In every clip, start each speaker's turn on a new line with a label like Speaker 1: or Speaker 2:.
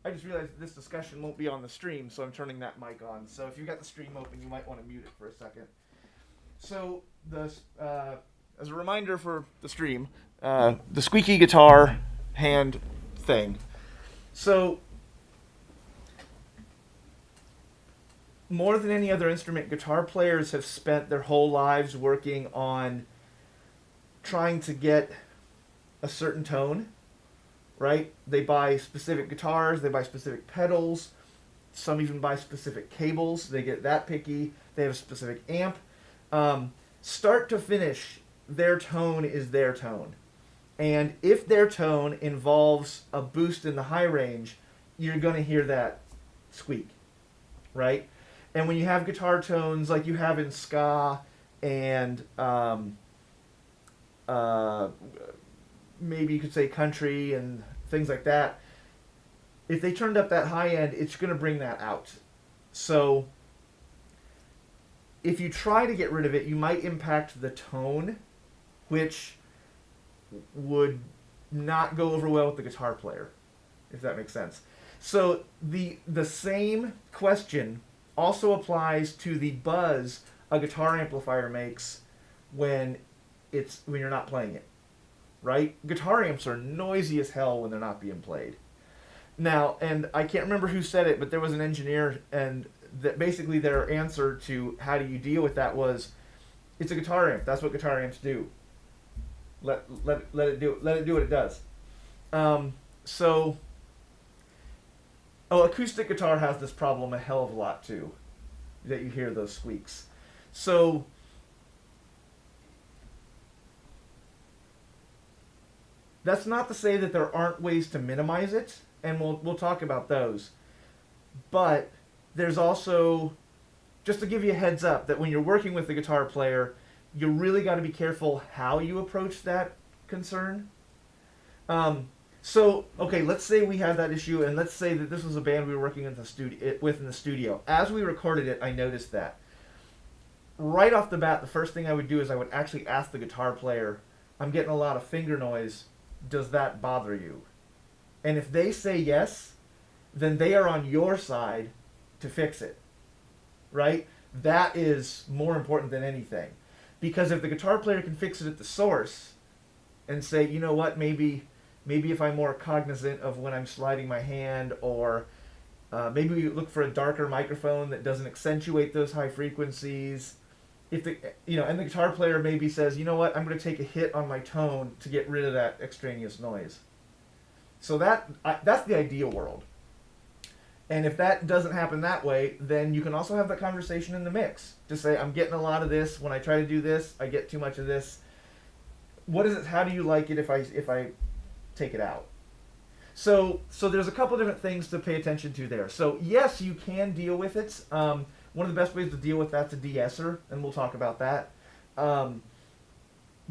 Speaker 1: I just realized this discussion won't be on the stream, so I'm turning that mic on. So if you've got the stream open, you might want to mute it for a second. So the as a reminder for the stream, the squeaky guitar hand thing. So more than any other instrument, guitar players have spent their whole lives working on trying to get a certain tone, right? They buy specific guitars, they buy specific pedals, some even buy specific cables. They get that picky. They have a specific amp. Start to finish, their tone is their tone. And if their tone involves a boost in the high range, you're going to hear that squeak, right? And when you have guitar tones like you have in ska and uh, maybe you could say country and things like that, if they turned up that high end, it's going to bring that out. So if you try to get rid of it, you might impact the tone, which would not go over well with the guitar player, if that makes sense. So the same question also applies to the buzz a guitar amplifier makes when when you're not playing it, right? Guitar amps are noisy as hell when they're not being played. Now, and I can't remember who said it, but there was an engineer, and that basically their answer to how do you deal with that was, it's a guitar amp. That's what guitar amps do. Let it do what it does. So, oh, acoustic guitar has this problem a hell of a lot too, that you hear those squeaks. So that's not to say that there aren't ways to minimize it, and we'll talk about those. But there's also, just to give you a heads up, that when you're working with the guitar player, you really got to be careful how you approach that concern. So, okay, let's say we had that issue, and let's say that this was a band we were working with in the studio. As we recorded it, I noticed that. Right off the bat, the first thing I would do is I would actually ask the guitar player, I'm getting a lot of finger noise. Does that bother you? And if they say yes, then they are on your side to fix it, right? That is more important than anything. Because if the guitar player can fix it at the source and say, you know what, maybe if I'm more cognizant of when I'm sliding my hand, or maybe we look for a darker microphone that doesn't accentuate those high frequencies. If the and the guitar player maybe says, you know what, I'm going to take a hit on my tone to get rid of that extraneous noise. So that's the ideal world. And if that doesn't happen that way, then you can also have that conversation in the mix. Just say, I'm getting a lot of this. When I try to do this, I get too much of this. What is it? How do you like it if I take it out? So there's a couple different things to pay attention to there. So yes, you can deal with it. One of the best ways to deal with that's a de-esser, and we'll talk about that.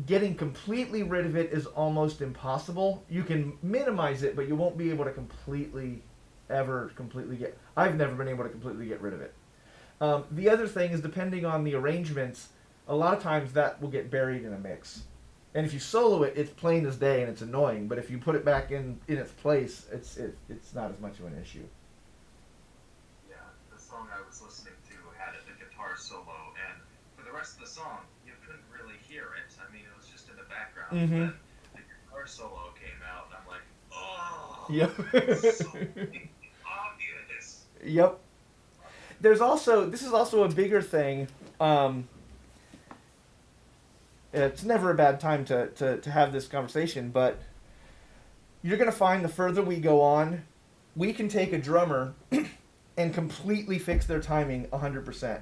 Speaker 1: Getting completely rid of it is almost impossible. You can minimize it, but you won't be able to completely get. I've never been able to completely get rid of it. The other thing is, depending on the arrangements, a lot of times that will get buried in a mix. And if you solo it, it's plain as day and it's annoying. But if you put it back in its place, it's not as much of an issue.
Speaker 2: Yeah, the song I was listening to had a guitar solo, and for the rest of the song, you couldn't really hear it. I mean, it was just in the background.
Speaker 1: Mm-hmm.
Speaker 2: Then the guitar solo came out, and I'm like, oh,
Speaker 1: Yep.
Speaker 2: so obvious.
Speaker 1: Yep. This is also a bigger thing. It's never a bad time to have this conversation, but you're going to find the further we go on, we can take a drummer and completely fix their timing 100%.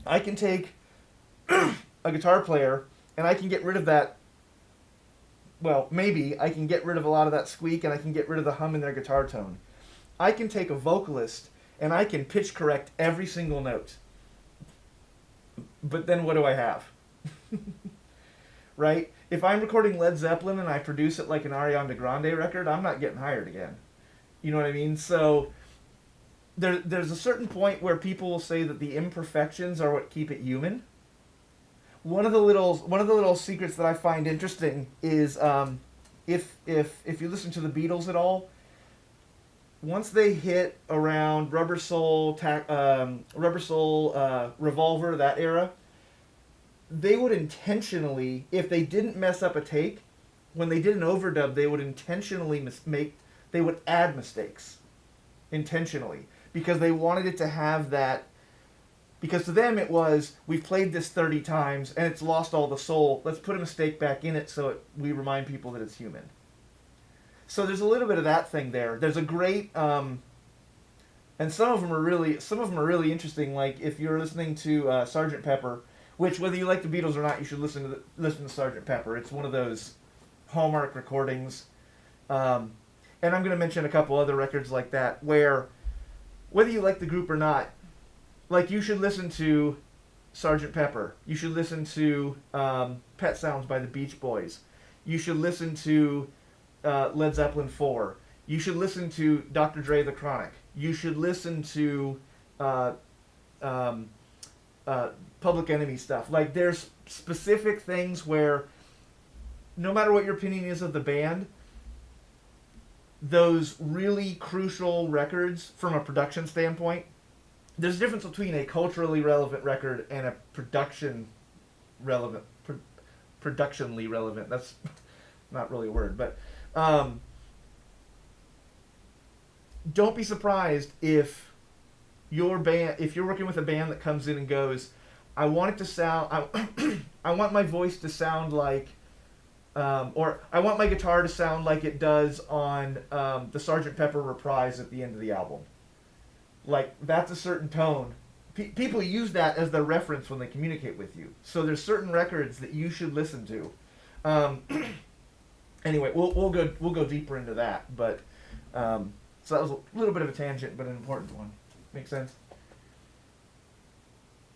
Speaker 1: I can take a guitar player and I can get rid of that. Well, maybe I can get rid of a lot of that squeak, and I can get rid of the hum in their guitar tone. I can take a vocalist and I can pitch correct every single note. But then what do I have? Right? If I'm recording Led Zeppelin and I produce it like an Ariana Grande record, I'm not getting hired again. You know what I mean? So there's a certain point where people will say that the imperfections are what keep it human. One of the little secrets that I find interesting is if you listen to the Beatles at all, once they hit around Rubber Soul, Revolver, that era, they would intentionally, if they didn't mess up a take, when they did an overdub, they would intentionally they would add mistakes intentionally because they wanted it to have that. Because to them it was, we've played this 30 times and it's lost all the soul. Let's put a mistake back in it so we remind people that it's human. So there's a little bit of that thing there. There's a great, and some of them are really interesting. Like if you're listening to Sgt. Pepper, which whether you like the Beatles or not, you should listen to Sgt. Pepper. It's one of those Hallmark recordings. And I'm going to mention a couple other records like that where, whether you like the group or not, like you should listen to Sgt. Pepper. You should listen to Pet Sounds by the Beach Boys. You should listen to Led Zeppelin 4. You should listen to Dr. Dre The Chronic. You should listen to Public Enemy stuff. Like there's specific things where no matter what your opinion is of the band, those really crucial records from a production standpoint, there's a difference between a culturally relevant record and a productionally relevant. That's not really a word, but don't be surprised if you're working with a band that comes in and goes, I want it to sound, I want my voice to sound like, or I want my guitar to sound like it does on the Sgt. Pepper reprise at the end of the album. Like, that's a certain tone. People use that as their reference when they communicate with you. So there's certain records that you should listen to. Anyway, we'll go deeper into that. But so that was a little bit of a tangent, but an important one. Make sense?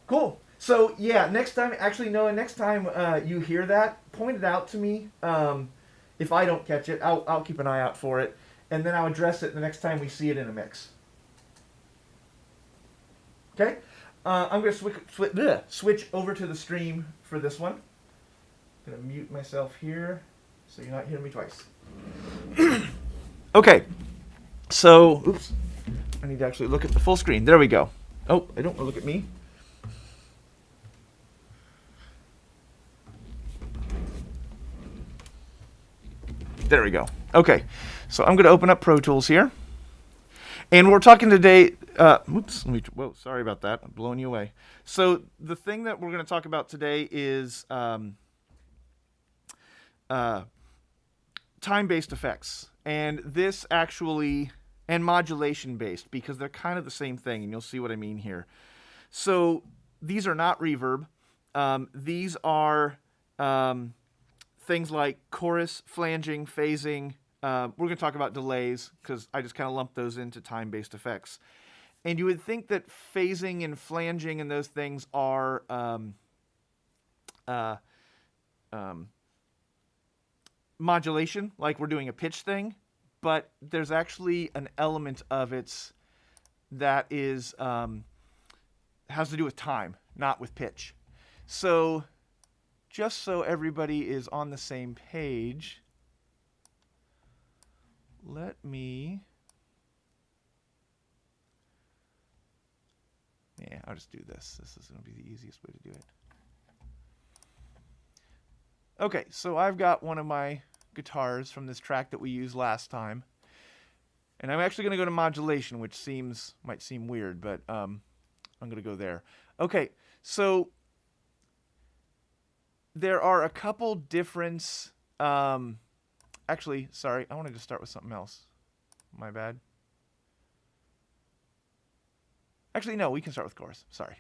Speaker 1: Cool. So yeah, next time, actually Noah, next time you hear that, point it out to me. If I don't catch it, I'll keep an eye out for it, and then I'll address it the next time we see it in a mix. Okay, I'm going to switch over to the stream for this one. I'm going to mute myself here so you're not hearing me twice. Okay, so, oops, I need to actually look at the full screen. There we go. Oh, I don't want to look at me. There we go. Okay, so I'm going to open up Pro Tools here. And we're talking today, whoa, sorry about that. I'm blowing you away. So the thing that we're going to talk about today is time-based effects. And this actually, and modulation-based, because they're kind of the same thing, and you'll see what I mean here. So these are not reverb. These are things like chorus, flanging, phasing. We're going to talk about delays because I just kind of lumped those into time-based effects. And you would think that phasing and flanging and those things are modulation, like we're doing a pitch thing, but there's actually an element of it that is has to do with time, not with pitch. So just so everybody is on the same page, let me... Yeah, I'll just do this. This is going to be the easiest way to do it. Okay, so I've got one of my guitars from this track that we used last time. And I'm actually going to go to modulation, which might seem weird, but I'm going to go there. Okay, so there are a couple different... actually, sorry, I wanted to start with something else. My bad. Actually, no, we can start with chorus. Sorry.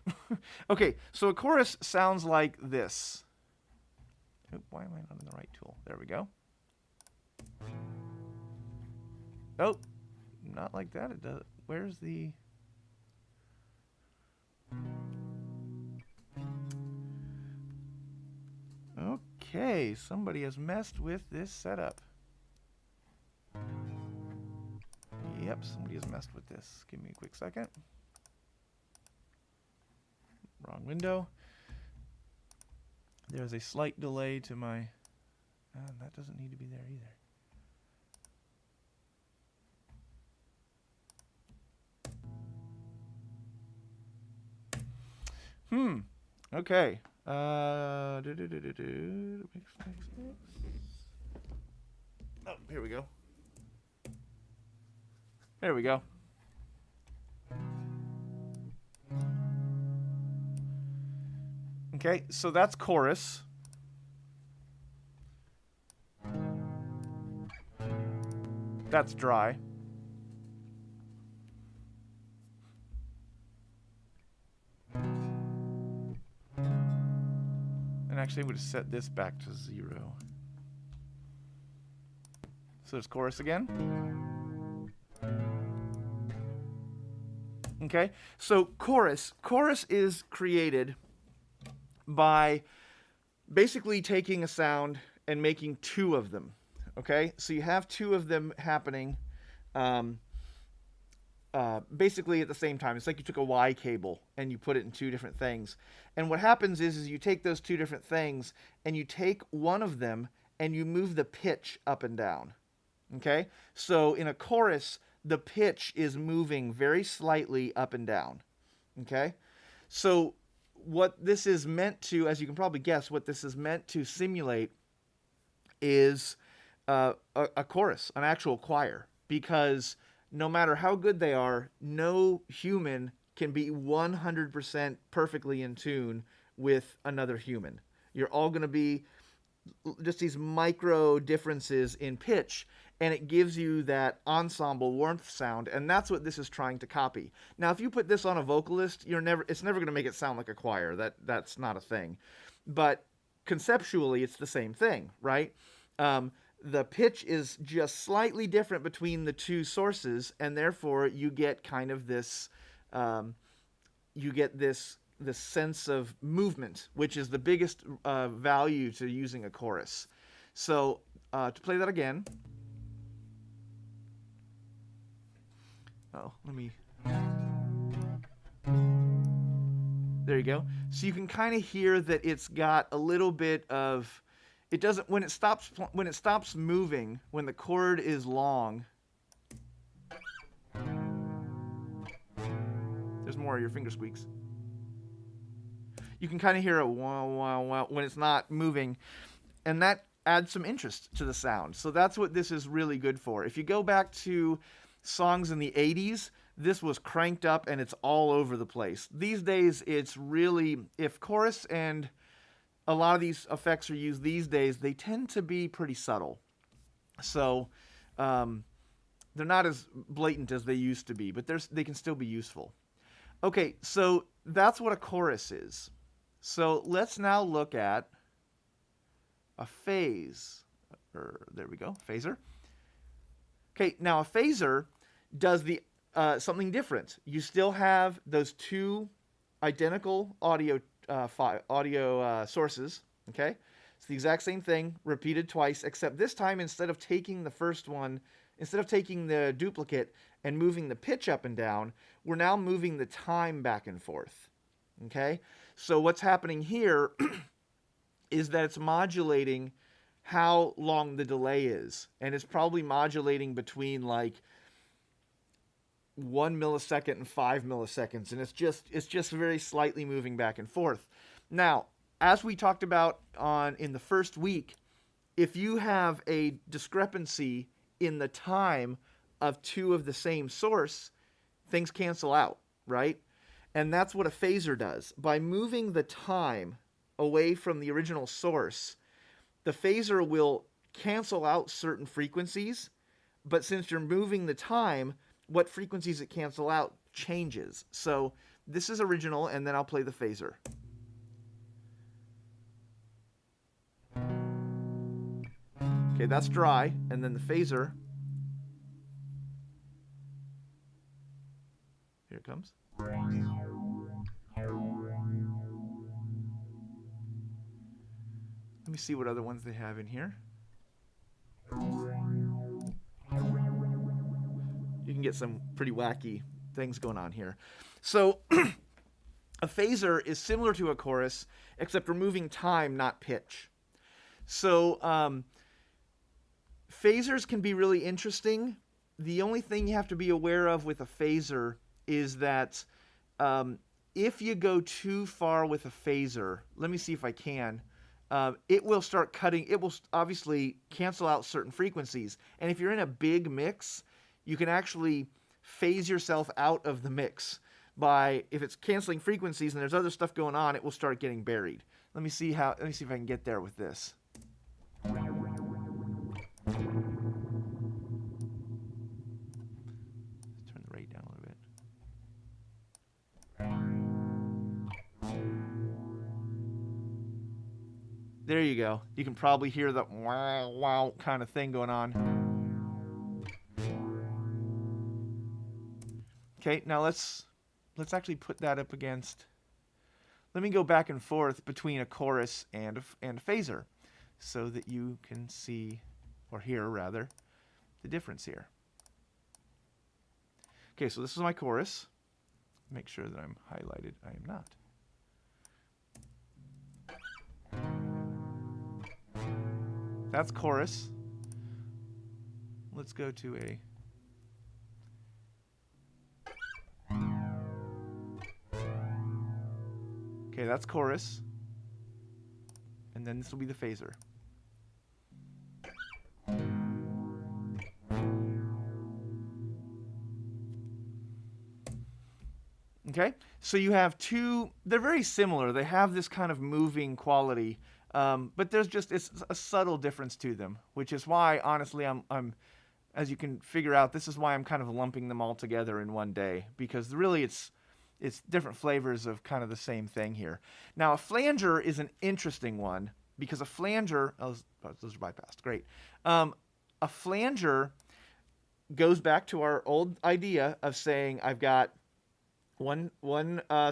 Speaker 1: Okay, so a chorus sounds like this. Oop, why am I not on the right tool? There we go. Nope, not like that. It does. Where's the... Okay, somebody has messed with this setup. Yep, somebody has messed with this. Give me a quick second. Wrong window. There's a slight delay to my... that doesn't need to be there either. Okay. Mix. Oh, here we go. There we go. Okay, so that's chorus. That's dry. And actually, I'm going to set this back to 0. So there's chorus again. Okay, so chorus is created by basically taking a sound and making two of them. Okay, so you have two of them happening basically at the same time. It's like you took a Y cable and you put it in two different things. And what happens is you take those two different things and you take one of them and you move the pitch up and down. Okay, so in a chorus, the pitch is moving very slightly up and down. Okay, so what this is meant to, as you can probably guess, what this is meant to simulate is a chorus, an actual choir, because no matter how good they are, no human can be 100% perfectly in tune with another human. You're all going to be just these micro differences in pitch, and it gives you that ensemble warmth sound, and that's what this is trying to copy. Now, if you put this on a vocalist, it's never going to make it sound like a choir. That's not a thing. But conceptually, it's the same thing, right? The pitch is just slightly different between the two sources, and therefore you get kind of this, this sense of movement, which is the biggest value to using a chorus. So to play that again, let me. There you go. So you can kind of hear that it's got a little bit of. It doesn't when it stops moving, when the chord is long. There's more of your finger squeaks. You can kind of hear a wah wah wah when it's not moving, and that adds some interest to the sound. So that's what this is really good for. If you go back to songs in the 80s, this was cranked up and it's all over the place. These days, it's really, if chorus and a lot of these effects are used these days, they tend to be pretty subtle. So they're not as blatant as they used to be, but they can still be useful. Okay, so that's what a chorus is. So let's now look at a phase. There we go, phaser. Okay, now a phaser does something different. You still have those two identical audio sources. Okay, it's the exact same thing repeated twice, except this time instead of taking the duplicate and moving the pitch up and down, we're now moving the time back and forth. Okay, so what's happening here is that it's modulating how long the delay is, and it's probably modulating between like 1 millisecond and 5 milliseconds, and it's just very slightly moving back and forth. Now, as we talked about in the first week, if you have a discrepancy in the time of two of the same source, things cancel out, right? And that's what a phaser does. By moving the time away from the original source, the phaser will cancel out certain frequencies, but since you're moving the time, what frequencies it cancel out changes. So this is original, and then I'll play the phaser. Okay, that's dry, and then the phaser. Here it comes. Let me see what other ones they have in here. You can get some pretty wacky things going on here. So a phaser is similar to a chorus, except removing time, not pitch. So phasers can be really interesting. The only thing you have to be aware of with a phaser is that if you go too far with a phaser, let me see if I can. It will start cutting. It will obviously cancel out certain frequencies. And if you're in a big mix, you can actually phase yourself out of the mix by, if it's canceling frequencies and there's other stuff going on, it will start getting buried. Let me see if I can get there with this. Turn the rate down a little bit. There you go. You can probably hear the wow wow kind of thing going on. Okay, now let's actually put that up against. Let me go back and forth between a chorus and a phaser, so that you can see, or hear rather, the difference here. Okay, so this is my chorus. Make sure that I'm highlighted. I am not. That's chorus. Let's go to a. Okay, that's chorus. And then this will be the phaser. Okay, so you have two, they're very similar. They have this kind of moving quality, but there's just, it's a subtle difference to them, which is why, honestly, I'm, as you can figure out, this is why I'm kind of lumping them all together in one day, because really it's different flavors of kind of the same thing here. Now, a flanger is an interesting one, because a flanger, those are bypassed, great. A flanger goes back to our old idea of saying I've got one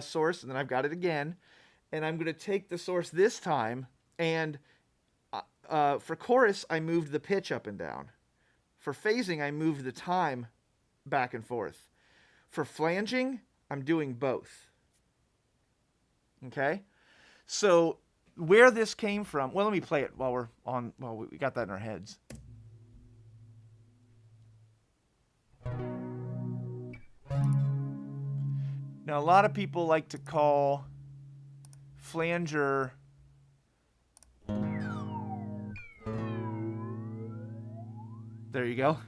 Speaker 1: source, and then I've got it again, and I'm going to take the source this time, and for chorus, I moved the pitch up and down. For phasing, I moved the time back and forth. For flanging, I'm doing both. Okay? So where this came from, well, let me play it while we got that in our heads. Now, a lot of people like to call flanger there you go.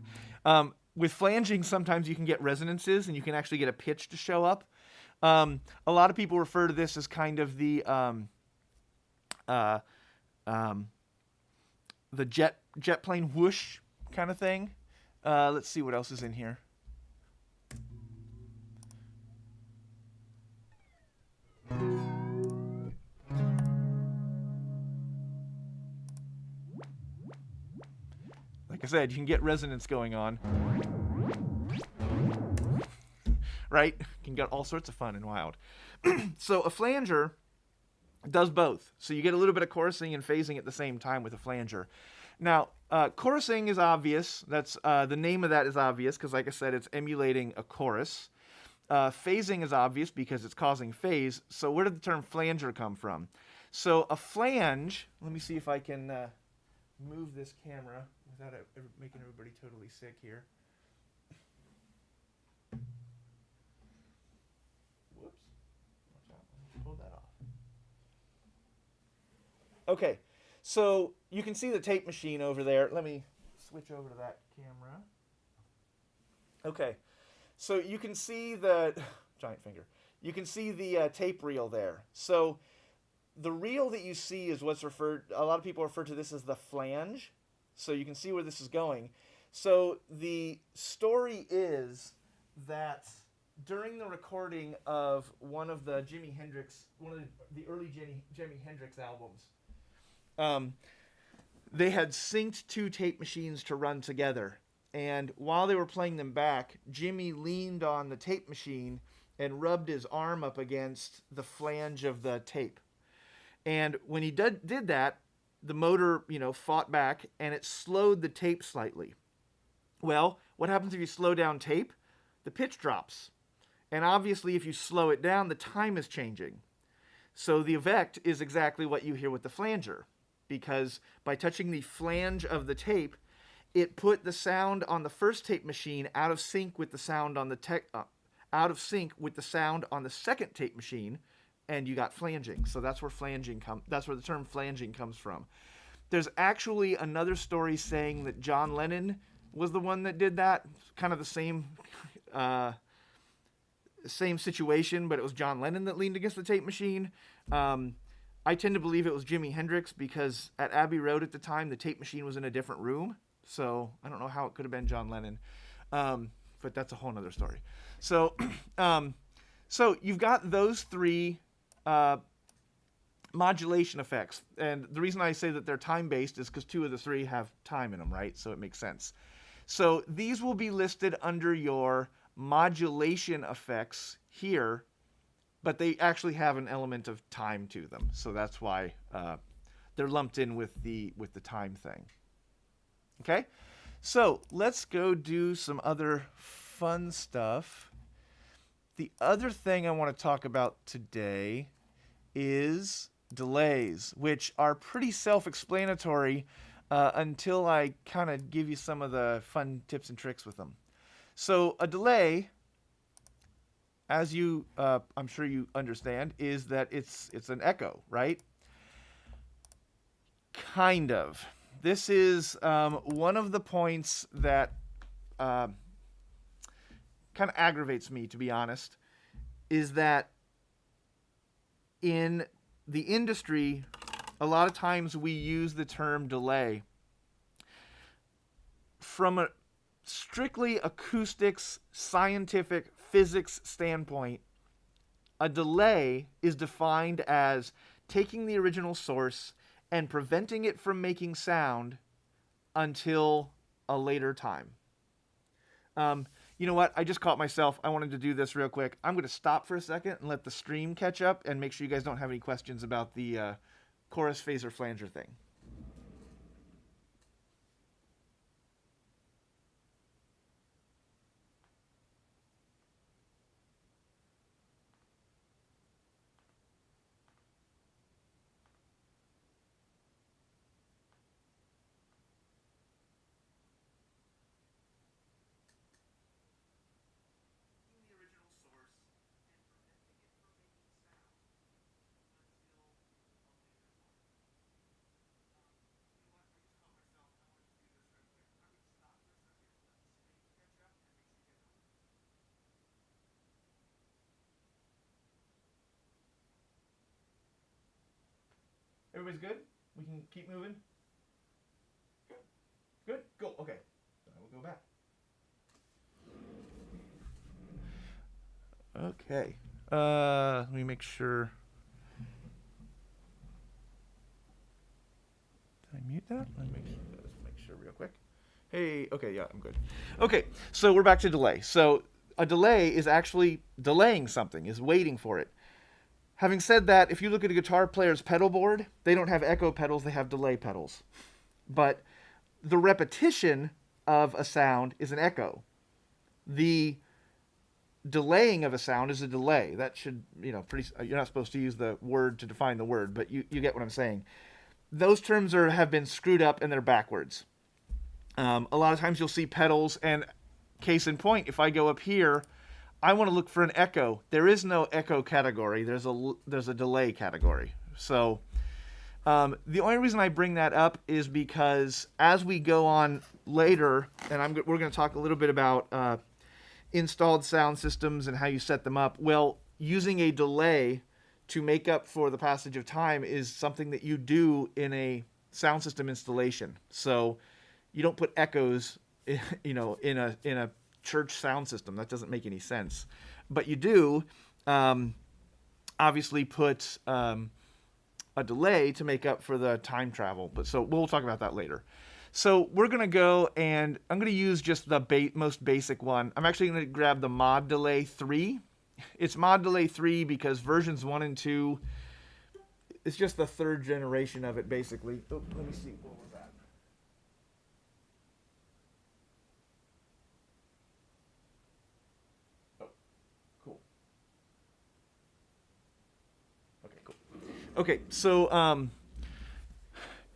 Speaker 1: With flanging, sometimes you can get resonances and you can actually get a pitch to show up. A lot of people refer to this as kind of the jet plane whoosh kind of thing. Let's see what else is in here. Like I said, you can get resonance going on. Right? You can get all sorts of fun and wild. So a flanger does both. So you get a little bit of chorusing and phasing at the same time with a flanger. Now, chorusing is obvious. That's the name of that is obvious because, like I said, it's emulating a chorus. Phasing is obvious because it's causing phase. So where did the term flanger come from? So a flange, let me see if I can move this camera without making everybody totally sick here. Whoops. Watch out. Let me pull that off. Okay, so you can see the tape machine over there. Let me switch over to that camera. Okay, so you can see the giant finger. You can see the tape reel there. So the reel that you see is what's referred, a lot of people refer to this as the flange. So you can see where this is going. So the story is that during the recording of one of the early Jimi Hendrix albums, they had synced two tape machines to run together. And while they were playing them back, Jimmy leaned on the tape machine and rubbed his arm up against the flange of the tape. And when he did that, the motor, fought back, and it slowed the tape slightly. Well, what happens if you slow down tape? The pitch drops. And obviously, if you slow it down, the time is changing. So the effect is exactly what you hear with the flanger. Because by touching the flange of the tape, it put the sound on the first tape machine out of sync with the sound on the out of sync with the sound on the second tape machine, and you got flanging. So that's where that's where the term flanging comes from. There's actually another story saying that John Lennon was the one that did that, kind of the same situation, but it was John Lennon that leaned against the tape machine. I tend to believe it was Jimi Hendrix because at Abbey Road at the time, the tape machine was in a different room. So I don't know how it could have been John Lennon. But that's a whole other story. So, so you've got those three modulation effects. And the reason I say that they're time-based is because 2 of the 3 have time in them, right? So it makes sense. So these will be listed under your modulation effects here, but they actually have an element of time to them. So that's why they're lumped in with the time thing. Okay? So let's go do some other fun stuff. The other thing I want to talk about today is delays, which are pretty self-explanatory until I kind of give you some of the fun tips and tricks with them. So a delay, as you, I'm sure you understand, is that it's an echo, right? Kind of. This is one of the points that kind of aggravates me, to be honest, is that in the industry, a lot of times we use the term delay from a strictly acoustics, scientific, physics standpoint. A delay is defined as taking the original source and preventing it from making sound until a later time. You know what? I just caught myself. I wanted to do this real quick. I'm going to stop for a second and let the stream catch up and make sure you guys don't have any questions about the chorus phaser flanger thing. Everybody's good? We can keep moving? Good? Go. Okay. So I will go back. Okay. Let me make sure. Did I mute that? Let's make sure real quick. Hey, okay, yeah, I'm good. Okay, so we're back to delay. So a delay is actually delaying something, is waiting for it. Having said that, if you look at a guitar player's pedal board, they don't have echo pedals, they have delay pedals. But the repetition of a sound is an echo. The delaying of a sound is a delay. That should, you're not supposed to use the word to define the word, but you get what I'm saying. Those terms have been screwed up and they're backwards. A lot of times you'll see pedals, and case in point, if I go up here, I want to look for an echo. There is no echo category. There's a delay category. So the only reason I bring that up is because as we go on later, and we're going to talk a little bit about installed sound systems and how you set them up. Well, using a delay to make up for the passage of time is something that you do in a sound system installation. So you don't put echoes, in a church sound system. That doesn't make any sense. But you do obviously put a delay to make up for the time travel. But so we'll talk about that later. So we're going to go, and I'm going to use just the most basic one. I'm actually going to grab the Mod Delay 3. It's Mod Delay 3 because versions 1 and 2, it's just the third generation of it, basically. Oh, let me see where we're at. Oh, cool. Okay, cool. Okay, so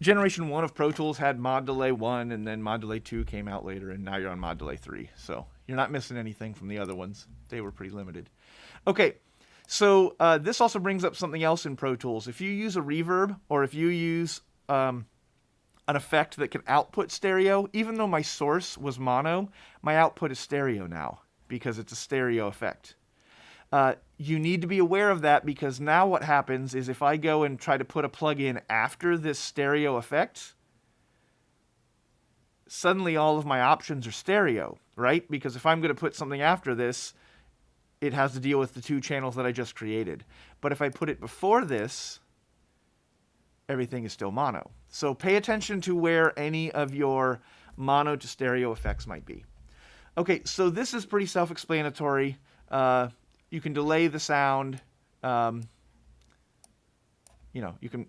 Speaker 1: Generation 1 of Pro Tools had Mod Delay 1, and then Mod Delay 2 came out later, and now you're on Mod Delay 3. So You're not missing anything from the other ones. They were pretty limited. Okay, so this also brings up something else in Pro Tools. If you use a reverb or if you use an effect that can output stereo, even though my source was mono, my output is stereo now because it's a stereo effect. You need to be aware of that because now what happens is if I go and try to put a plug-in after this stereo effect, suddenly all of my options are stereo, right? Because if I'm going to put something after this, it has to deal with the two channels that I just created. But if I put it before this, everything is still mono. So pay attention to where any of your mono to stereo effects might be. Okay, so this is pretty self-explanatory. You can delay the sound. You can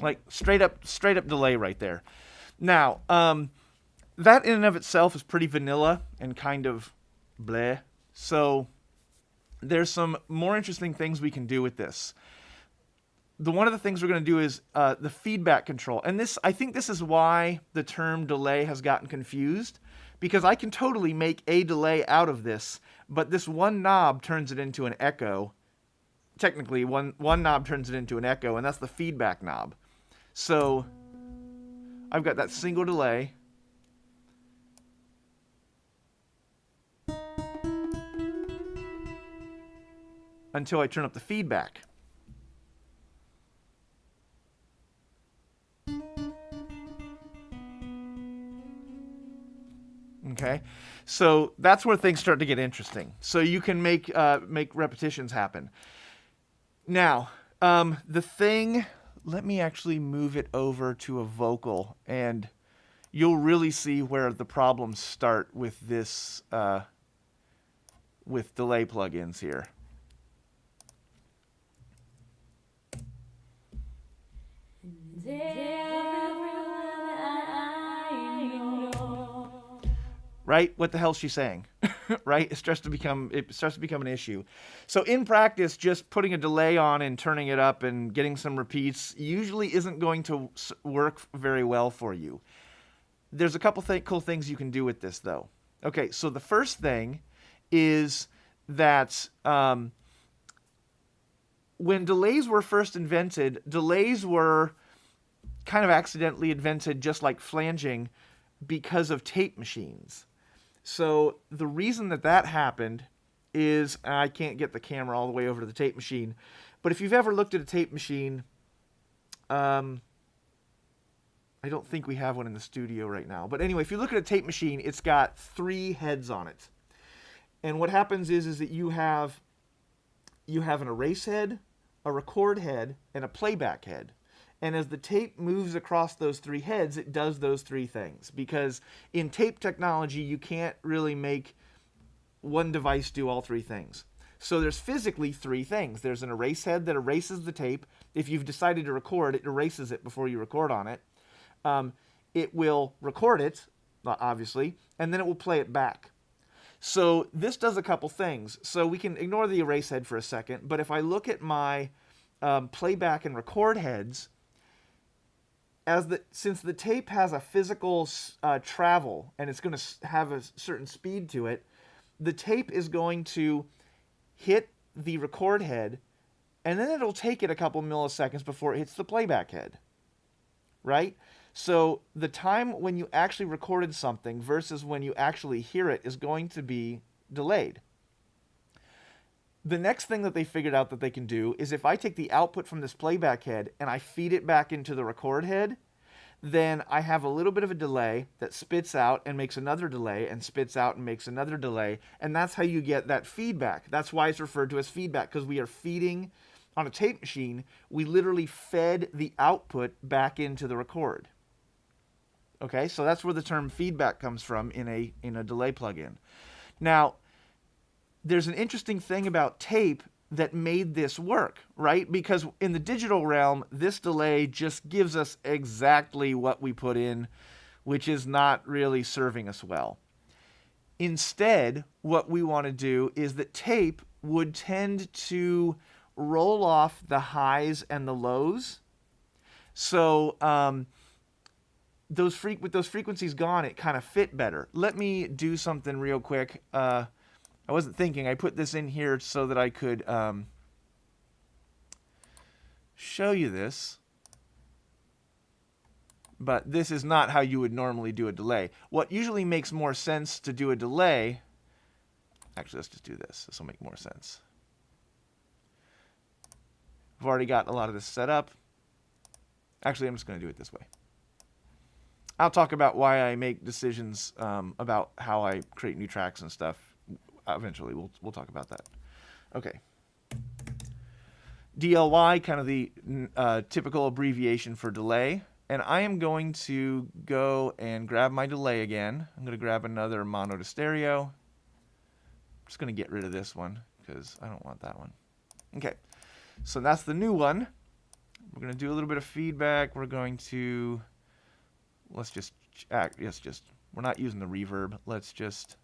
Speaker 1: like straight up delay right there. Now, that in and of itself is pretty vanilla and kind of bleh. So there's some more interesting things we can do with this. One of the things we're going to do is the feedback control. And I think this is why the term delay has gotten confused, because I can totally make a delay out of this, but this one knob turns it into an echo. Technically, one knob turns it into an echo, and that's the feedback knob. So I've got that single delay. Until I turn up the feedback. Okay, so that's where things start to get interesting. So you can make repetitions happen. Now, the thing, let me actually move it over to a vocal, and you'll really see where the problems start with this, with delay plugins here. Right? What the hell's she saying? Right? It starts to become an issue. So in practice, just putting a delay on and turning it up and getting some repeats usually isn't going to work very well for you. There's a couple cool things you can do with this, though. Okay, so the first thing is that when delays were first invented, delays were kind of accidentally invented just like flanging because of tape machines. So the reason that happened is, I can't get the camera all the way over to the tape machine, but if you've ever looked at a tape machine, I don't think we have one in the studio right now. But anyway, if you look at a tape machine, it's got 3 heads on it. And what happens is that you have an erase head, a record head, and a playback head. And as the tape moves across those 3 heads, it does those 3 things. Because in tape technology, you can't really make one device do all 3 things. So there's physically 3 things. There's an erase head that erases the tape. If you've decided to record, it erases it before you record on it. It will record it, obviously, and then it will play it back. So this does a couple things. So we can ignore the erase head for a second, but if I look at my playback and record heads, since the tape has a physical travel and it's going to have a certain speed to it, the tape is going to hit the record head, and then it'll take it a couple milliseconds before it hits the playback head, right? So the time when you actually recorded something versus when you actually hear it is going to be delayed. The next thing that they figured out that they can do is if I take the output from this playback head and I feed it back into the record head, then I have a little bit of a delay that spits out and makes another delay and spits out and makes another delay. And that's how you get that feedback. That's why it's referred to as feedback, because we are feeding on a tape machine. We literally fed the output back into the record. Okay, so that's where the term feedback comes from in a delay plugin. Now, there's an interesting thing about tape that made this work, right? Because in the digital realm, this delay just gives us exactly what we put in, which is not really serving us well. Instead, what we want to do is that tape would tend to roll off the highs and the lows. So with those frequencies gone, it kind of fit better. Let me do something real quick. I wasn't thinking. I put this in here so that I could show you this. But this is not how you would normally do a delay. What usually makes more sense to do a delay... Actually, let's just do this. This will make more sense. I've already got a lot of this set up. Actually, I'm just going to do it this way. I'll talk about why I make decisions about how I create new tracks and stuff. Eventually, we'll talk about that. Okay. DLY, kind of the typical abbreviation for delay. And I am going to go and grab my delay again. I'm going to grab another mono to stereo. I'm just going to get rid of this one because I don't want that one. Okay, so that's the new one. We're going to do a little bit of feedback. We're going to, we're not using the reverb. Let's just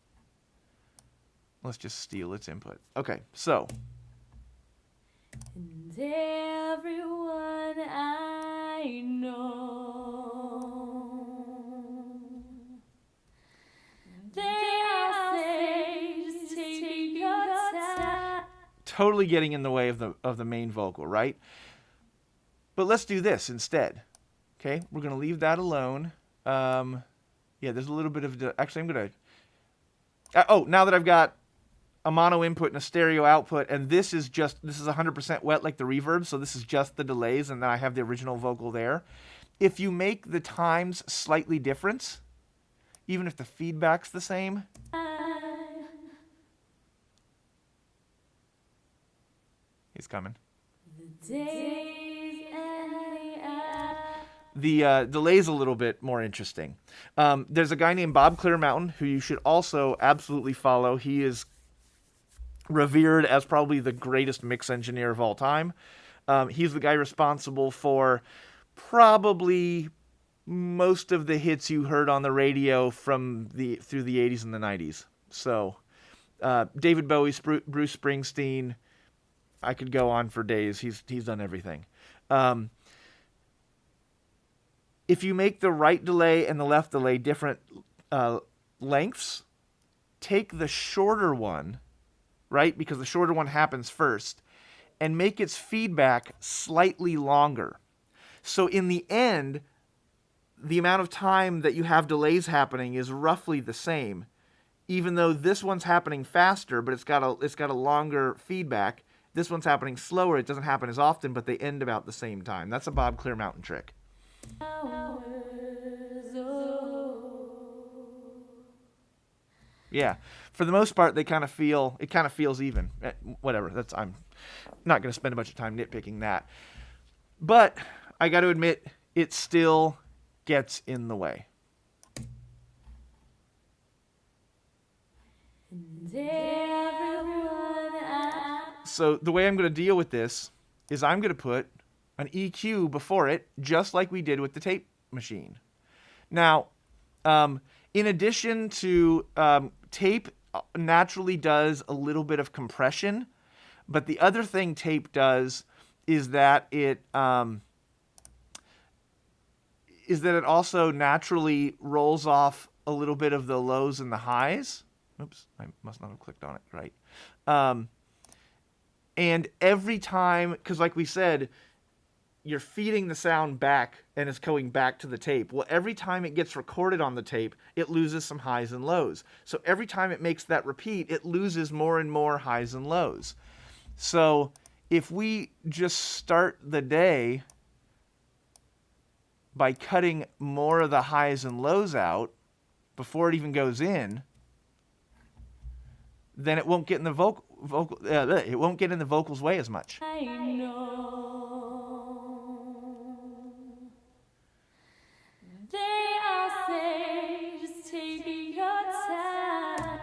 Speaker 1: steal its input. Okay, so.
Speaker 3: And everyone I know, they all say just take your time.
Speaker 1: Totally getting in the way of the main vocal, right? But let's do this instead. Okay, we're gonna leave that alone. Yeah, there's a little bit of actually I'm gonna. Now that I've got a mono input and a stereo output, and this is 100% wet like the reverb, so this is just the delays, and then I have the original vocal there. If you make the times slightly different, even if the feedback's the same, he's coming. The delay's a little bit more interesting. There's a guy named Bob Clearmountain who you should also absolutely follow. He is revered as probably the greatest mix engineer of all time. He's the guy responsible for probably most of the hits you heard on the radio through the 80s and the 90s. So David Bowie, Bruce Springsteen, I could go on for days. He's done everything. If you make the right delay and the left delay different lengths, take the shorter one, right? Because the shorter one happens first, and make its feedback slightly longer. So in the end, the amount of time that you have delays happening is roughly the same, even though this one's happening faster, but it's got a longer feedback. This one's happening slower. It doesn't happen as often, but they end about the same time. That's a Bob Clearmountain trick. Yeah, for the most part, it kind of feels even. Whatever. I'm not going to spend a bunch of time nitpicking that. But I got to admit, it still gets in the way. So the way I'm going to deal with this is I'm going to put an EQ before it, just like we did with the tape machine. Now, in addition to tape naturally does a little bit of compression, but the other thing tape does is that it also naturally rolls off a little bit of the lows and the highs. Oops, I must not have clicked on it right. And every time, because like we said, you're feeding the sound back and it's going back to the tape. Well, every time it gets recorded on the tape, it loses some highs and lows. So every time it makes that repeat, it loses more and more highs and lows. So if we just start the day by cutting more of the highs and lows out before it even goes in, then it won't get in the it won't get in the vocal's way as much.
Speaker 3: I know. They all say just take your time.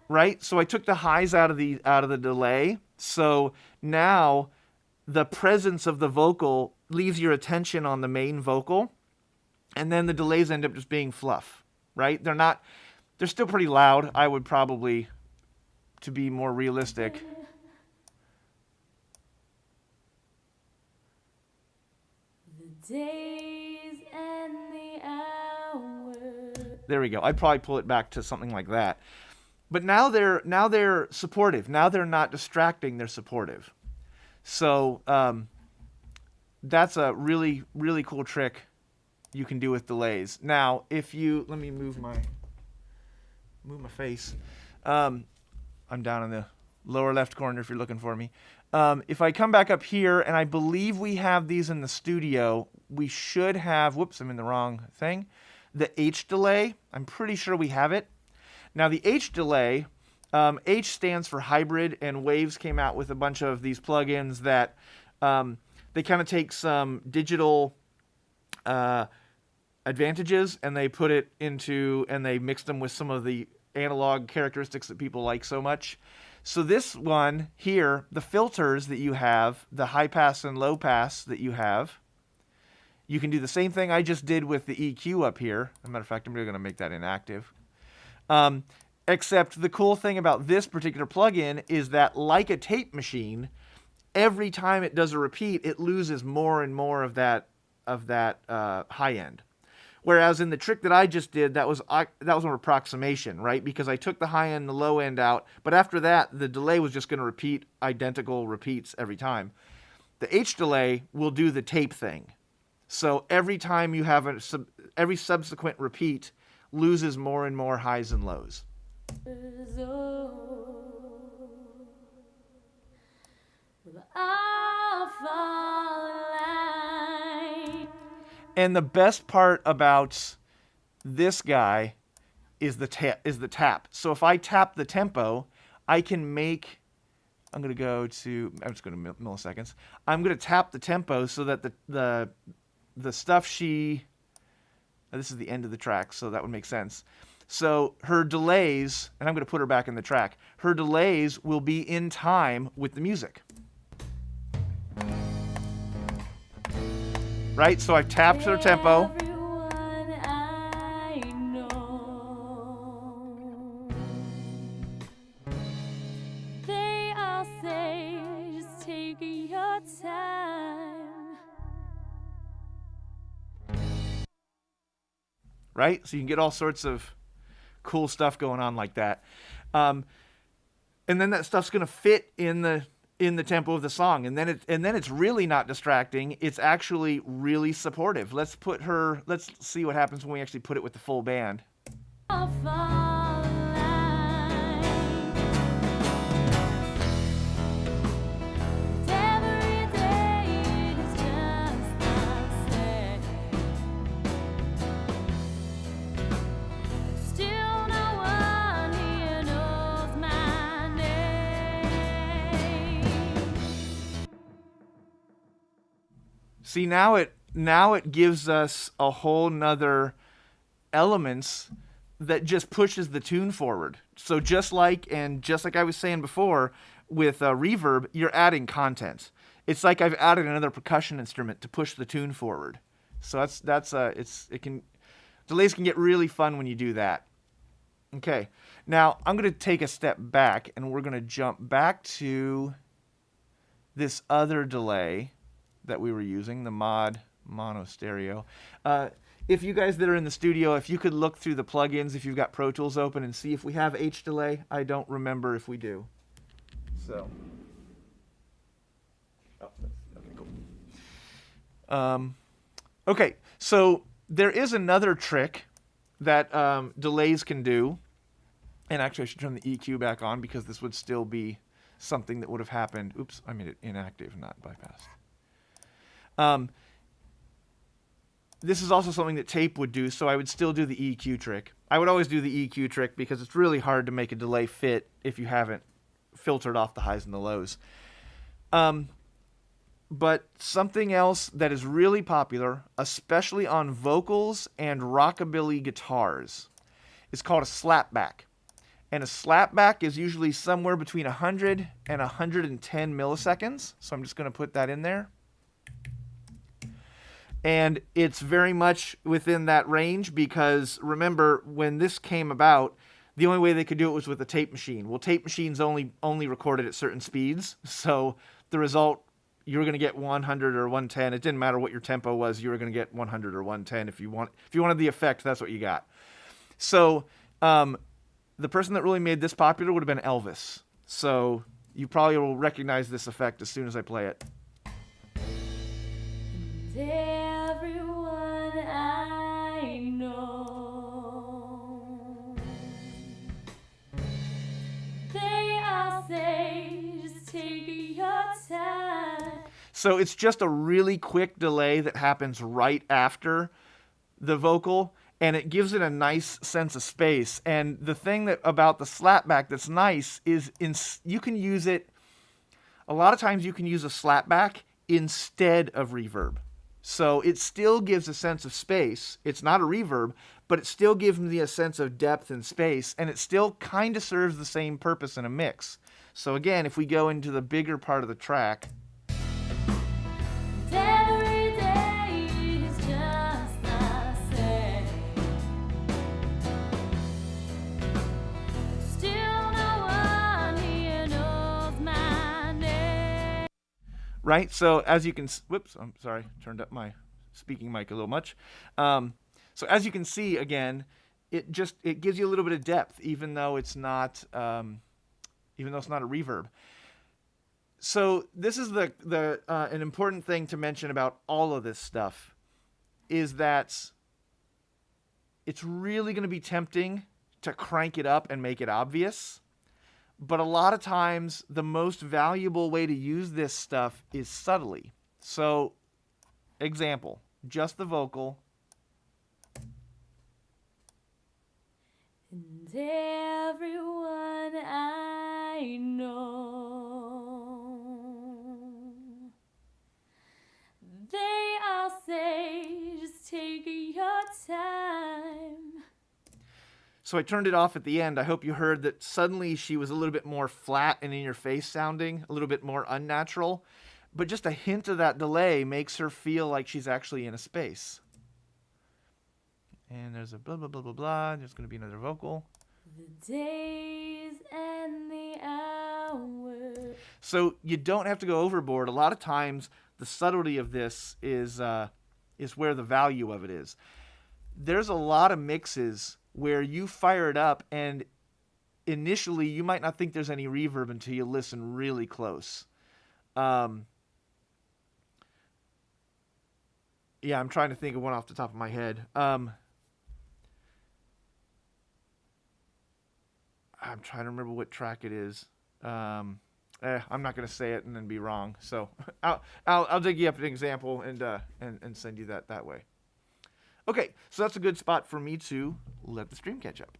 Speaker 1: Right? So I took the highs out of the delay. So now the presence of the vocal leaves your attention on the main vocal, and then the delays end up just being fluff, right? They're still pretty loud. I would probably, to be more realistic,
Speaker 3: The days and the hours
Speaker 1: There we go. I'd probably pull it back to something like that. But now they're supportive. Now they're not distracting. They're supportive. So that's a really, really cool trick you can do with delays. Now, if you let me move my face. I'm down in the lower left corner if you're looking for me. If I come back up here, and I believe we have these in the studio, we should have. Whoops, I'm in the wrong thing. The H delay. I'm pretty sure we have it. Now the H delay. H stands for hybrid, and Waves came out with a bunch of these plugins that they kind of take some digital advantages and they put it into, and they mixed them with some of the analog characteristics that people like so much. So this one here, the filters that you have, the high pass and low pass that you have, you can do the same thing I just did with the EQ up here. As a matter of fact, I'm really going to make that inactive. Except the cool thing about this particular plugin is that, like a tape machine, every time it does a repeat, it loses more and more of that high end. Whereas in the trick that I just did, that was an approximation, right? Because I took the high end and the low end out, but after that, the delay was just going to repeat identical repeats every time. The H delay will do the tape thing. So every time you have every subsequent repeat loses more and more highs and lows. And the best part about this guy is the tap. So if I tap the tempo, I can make. I'm just going to milliseconds. I'm going to tap the tempo so that the stuff she. This is the end of the track, so that would make sense. So her delays, and I'm going to put her back in the track. Her delays will be in time with the music. Right? So I've tapped her tempo.
Speaker 3: They all say, just take your time.
Speaker 1: Right? So you can get all sorts of cool stuff going on like that. And then that stuff's going to fit in the tempo of the song, and then it's really not distracting. It's actually really supportive. Let's see what happens when we actually put it with the full band. See, now it gives us a whole nother elements that just pushes the tune forward. So just like I was saying before with reverb, you're adding content. It's like I've added another percussion instrument to push the tune forward. So delays can get really fun when you do that. Okay, now I'm going to take a step back and we're going to jump back to this other delay that we were using, the mod mono stereo. If you guys that are in the studio, if you could look through the plugins, if you've got Pro Tools open, and see if we have H delay. I don't remember if we do. So, okay, cool. Okay, so there is another trick that delays can do, and actually I should turn the EQ back on because this would still be something that would have happened. Oops, I made it inactive, not bypassed. This is also something that tape would do, so I would still do the EQ trick. I would always do the EQ trick because it's really hard to make a delay fit if you haven't filtered off the highs and the lows. But something else that is really popular, especially on vocals and rockabilly guitars, is called a slapback. And a slapback is usually somewhere between 100 and 110 milliseconds. So I'm just going to put that in there. And it's very much within that range because, remember, when this came about, the only way they could do it was with a tape machine. Well, tape machines only recorded at certain speeds. So the result, you were going to get 100 or 110. It didn't matter what your tempo was. You were going to get 100 or 110. If you wanted the effect, that's what you got. So the person that really made this popular would have been Elvis. So you probably will recognize this effect as soon as I play it.
Speaker 3: Everyone I know, they all say, just take your time.
Speaker 1: So it's just a really quick delay that happens right after the vocal, and it gives it a nice sense of space. And the thing that about the slapback that's nice is you can use it a lot of times. You can use a slapback instead of reverb, so it still gives a sense of space. It's not a reverb, but it still gives me a sense of depth and space, and it still kind of serves the same purpose in a mix. So again, if we go into the bigger part of the track,
Speaker 3: Every day is just the same. Still no one here knows my name.
Speaker 1: right? So as you can, whoops, I'm sorry, turned up my speaking mic a little much. So as you can see, again, it gives you a little bit of depth, even though it's not a reverb. So this is the an important thing to mention about all of this stuff is that it's really going to be tempting to crank it up and make it obvious. But a lot of times, the most valuable way to use this stuff is subtly. So, example, just the vocal.
Speaker 3: And everyone I know, they all say, just take your time.
Speaker 1: So I turned it off at the end. I hope you heard that suddenly she was a little bit more flat and in your face sounding, a little bit more unnatural. But just a hint of that delay makes her feel like she's actually in a space. And there's a blah, blah, blah, blah, blah. There's going to be another vocal.
Speaker 3: The days and the hours.
Speaker 1: So you don't have to go overboard. A lot of times, the subtlety of this is where the value of it is. There's a lot of mixes where you fire it up, and initially you might not think there's any reverb until you listen really close. Yeah, I'm trying to think of one off the top of my head. I'm trying to remember what track it is. I'm not going to say it and then be wrong. So I'll dig you up an example and send you that way. Okay, so that's a good spot for me to let the stream catch up.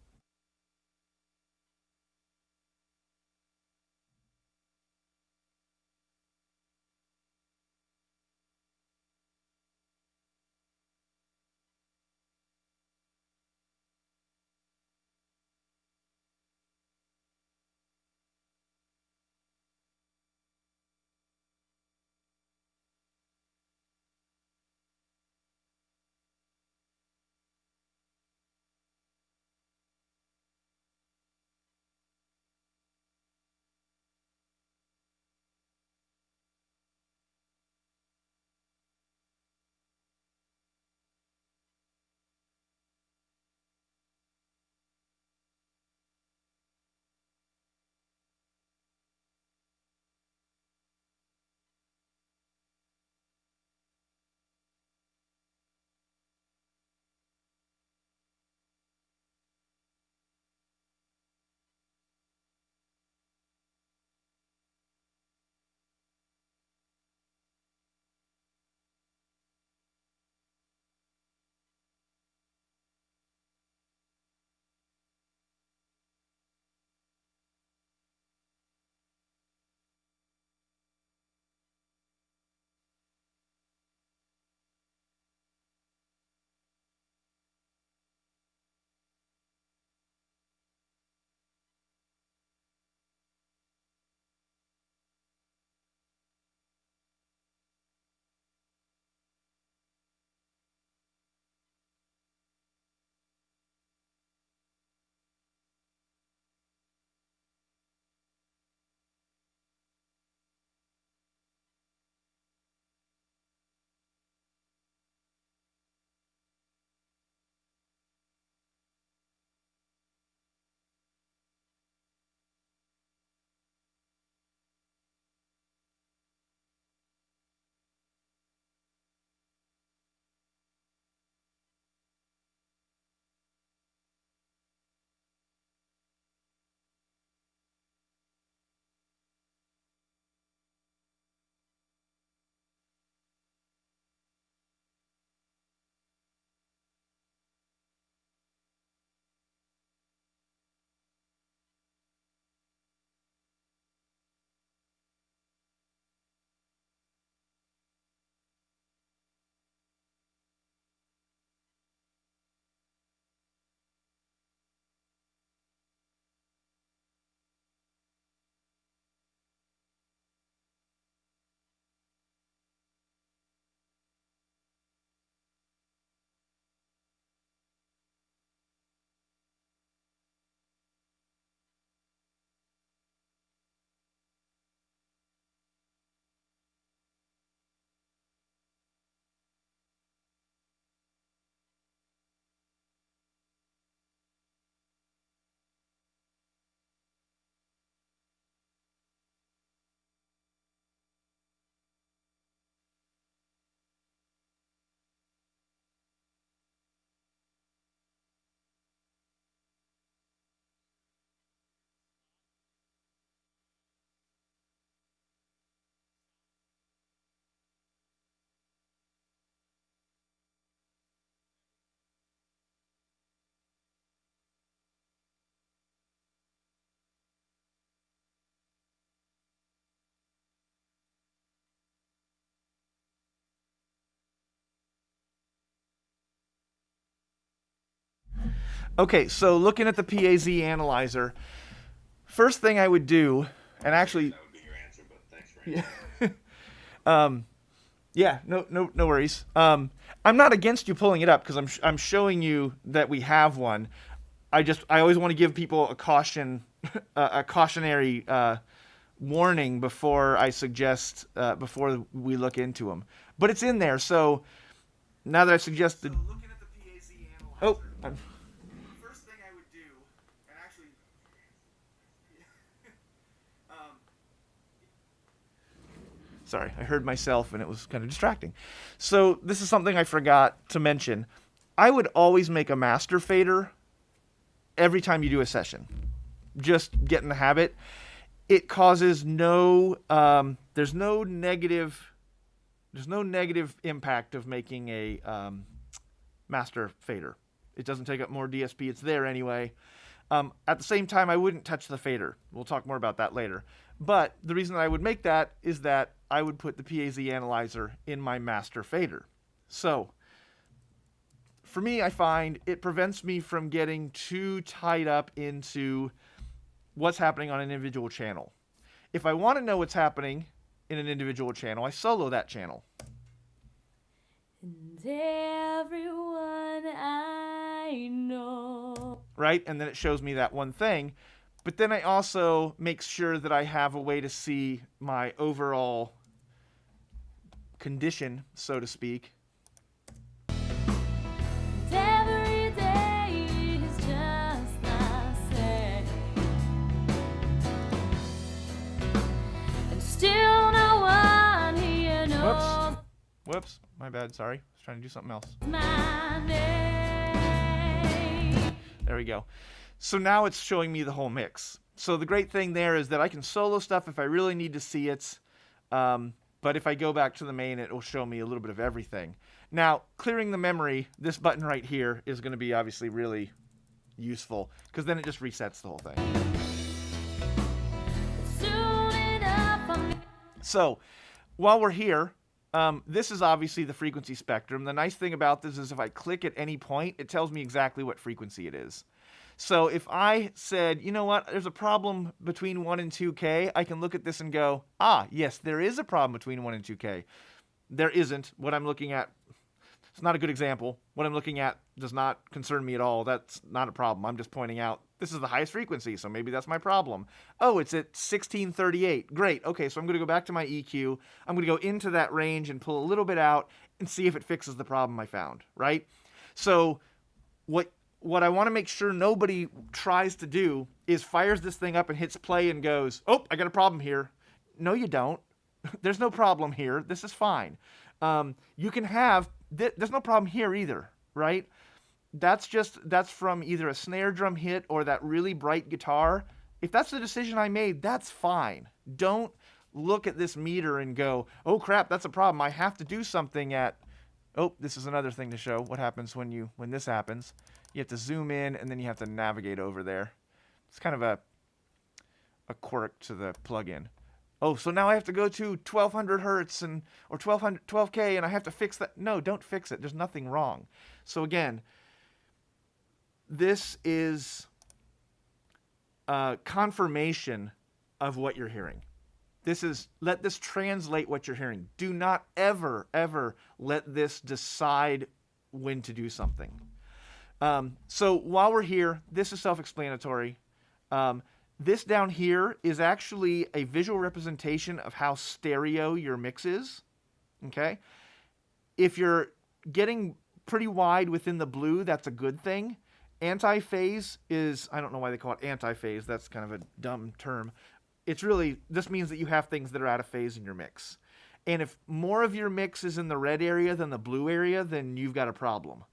Speaker 1: Okay, so looking at the PAZ analyzer, first thing I would do, and actually,
Speaker 2: That would be your answer, but thanks for
Speaker 1: yeah,
Speaker 2: answering.
Speaker 1: yeah, no worries. I'm not against you pulling it up because I'm showing you that we have one. I always want to give people a a cautionary warning before I suggest before we look into them. But it's in there, so now that I've suggested. So looking at the PAZ analyzer. Oh, first thing I would do, and actually, um, sorry, I heard myself and it was kind of distracting. So this is something I forgot to mention. I would always make a master fader every time you do a session. Just get in the habit. It causes there's no negative impact of making a master fader. It doesn't take up more DSP. It's there anyway. At the same time, I wouldn't touch the fader. We'll talk more about that later. But the reason that I would make that is that I would put the PAZ analyzer in my master fader. So for me, I find it prevents me from getting too tied up into what's happening on an individual channel. If I want to know what's happening in an individual channel, I solo that channel.
Speaker 3: And everyone I know.
Speaker 1: Right? And then it shows me that one thing. But then I also make sure that I have a way to see my overall condition, so to speak.
Speaker 3: Every day is just the same. And still no one here knows
Speaker 1: Whoops. My bad. Sorry. I was trying to do something else.
Speaker 3: my name.
Speaker 1: There we go. So now it's showing me the whole mix. So the great thing there is that I can solo stuff if I really need to see it. But if I go back to the main, it will show me a little bit of everything. Now, clearing the memory, this button right here is going to be obviously really useful because then it just resets the whole thing.
Speaker 3: Soon enough I'm
Speaker 1: So while we're here, this is obviously the frequency spectrum. The nice thing about this is if I click at any point, it tells me exactly what frequency it is. So if I said, you know what, there's a problem between 1 and 2K, I can look at this and go, yes, there is a problem between 1 and 2K. There isn't. What I'm looking at, it's not a good example. What I'm looking at does not concern me at all. That's not a problem. I'm just pointing out this is the highest frequency, so maybe that's my problem. Oh, it's at 1638. Great. Okay, so I'm going to go back to my EQ. I'm going to go into that range and pull a little bit out and see if it fixes the problem I found, right? So what I want to make sure nobody tries to do is fires this thing up and hits play and goes, oh, I got a problem here. No, you don't. There's no problem here. This is fine. You can have, there's no problem here either, right? That's from either a snare drum hit or that really bright guitar. If that's the decision I made, that's fine. Don't look at this meter and go, oh crap, that's a problem. I have to do something at, oh, this is another thing to show what happens when this happens. You have to zoom in and then you have to navigate over there. It's kind of a quirk to the plugin. Oh, so now I have to go to 1200 hertz or 12K and I have to fix that. No, don't fix it. There's nothing wrong. So again, this is confirmation of what you're hearing. Let this translate what you're hearing. Do not ever, ever let this decide when to do something. So while we're here, this is self-explanatory. This down here is actually a visual representation of how stereo your mix is. Okay? If you're getting pretty wide within the blue, that's a good thing. Anti-phase is, I don't know why they call it anti-phase. That's kind of a dumb term. This means that you have things that are out of phase in your mix. And if more of your mix is in the red area than the blue area, then you've got a problem.